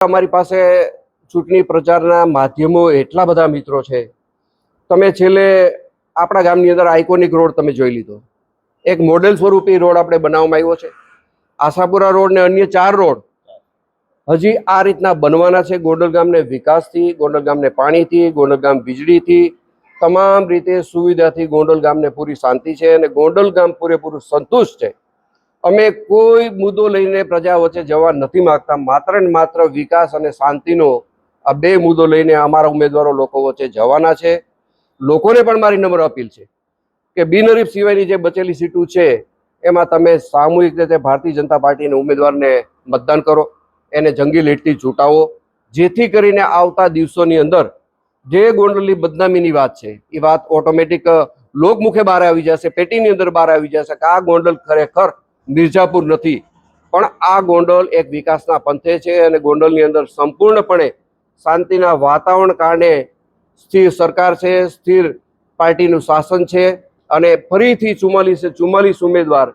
અમારી પાસે ચૂંટણી પ્રચારના માધ્યમો એટલા બધા મિત્રો છે. તમે છેલ્લે આપણા ગામની અંદર આઇકોનિક રોડ તમે જોઈ લીધો, એક મોડેલ સ્વરૂપે રોડ આપણે બનાવવામાં આવ્યો છે. આશાપુરા રોડ ને અન્ય 4 રોડ હજી આ રીતના બનવાના છે. ગોંડલ ગામને વિકાસથી, ગોંડલ ગામને પાણીથી, ગોંડલ ગામ વીજળીથી, તમામ રીતે સુવિધાથી ગોંડલ ગામને પૂરી શાંતિ છે અને ગોંડલ ગામ પૂરેપૂરું સંતુષ્ટ છે. અમે કોઈ મુદ્દો લઈને પ્રજા વચ્ચે જવા નથી માંગતા. માત્ર ને માત્ર વિકાસ અને શાંતિનો આ 2 મુદ્દો લઈને અમારા ઉમેદવારો લોકો વચ્ચે જવાના છે. લોકોને પણ મારી નમ્ર અપીલ છે કે બિનહરીફ સિવાયની જે બચેલી સીટો છે એમાં તમે સામૂહિક રીતે ભારતીય જનતા પાર્ટીના ઉમેદવારને મતદાન કરો, એને જંગી લીડથી ચૂંટાવો, જેથી કરીને આવતા દિવસોની અંદર જે ગોંડલની બદનામીની વાત છે એ વાત ઓટોમેટિક લોકમુખે બહાર આવી જશે, પેટીની અંદર બહાર આવી જશે કે આ ગોંડલ ખરેખર મિર્ઝાપુર નથી, પણ આ ગોંડલ એક વિકાસના પંથે છે અને ગોંડલની અંદર સંપૂર્ણપણે શાંતિના વાતાવરણ કારણે સ્થિર સરકાર છે, સ્થિર પાર્ટીનું શાસન છે અને ફરીથી 44 ઉમેદવાર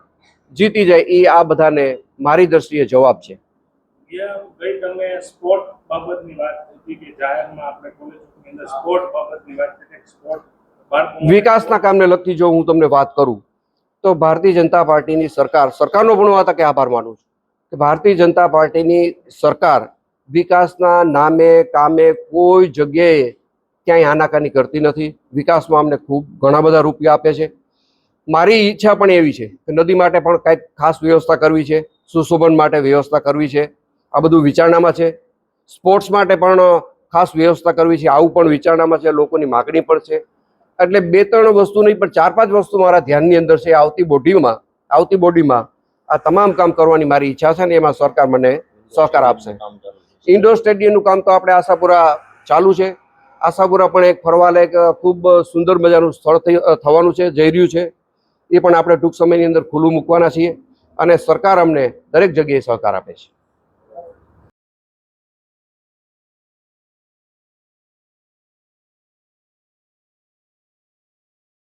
જીતી જાય એ આ બધાને મારી દ્રષ્ટિએ જવાબ છે. ગઈ તમે સ્પોર્ટ બાબતની વાત કરી કે જાહેરમાં આપણે કોલેજની અંદર સ્પોર્ટ બાબતની વાત કરી, સ્પોર્ટ વિકાસના કામને લગતી જો હું તમને વાત કરું તો ભારતીય જનતા પાર્ટીની સરકારનો પણ આ તકે આભાર માનું છું કે ભારતીય જનતા પાર્ટીની સરકાર વિકાસના નામે કામે કોઈ જગ્યાએ ક્યાંય આનાકાની કરતી નથી. વિકાસમાં અમને ખૂબ ઘણા બધા રૂપિયા આપે છે. મારી ઈચ્છા પણ એવી છે કે નદી માટે પણ કંઈક ખાસ વ્યવસ્થા કરવી છે, સુશોભન માટે વ્યવસ્થા કરવી છે, આ બધું વિચારણામાં છે. સ્પોર્ટ્સ માટે પણ ખાસ વ્યવસ્થા કરવી છે, આવું પણ વિચારણામાં છે, લોકોની માગણી પણ છે. એટલે 2-3 વસ્તુ નહીં પણ 4-5 વસ્તુ મારા ધ્યાનની અંદર છે. આવતી બોડીમાં આ તમામ કામ કરવાની મારી ઈચ્છા છે ને એમાં સરકાર મને સહકાર આપશે. ઇન્ડોર સ્ટેડિયમનું કામ તો આપણે આશાપુરા ચાલુ છે. આશાપુરા પણ એક ફરવાલાયક ખૂબ સુંદર મજાનું સ્થળ થવાનું છે, જઈ રહ્યું છે. એ પણ આપણે ટૂંક સમયની અંદર ખુલ્લું મૂકવાના છીએ અને સરકાર અમને દરેક જગ્યાએ સહકાર આપે છે.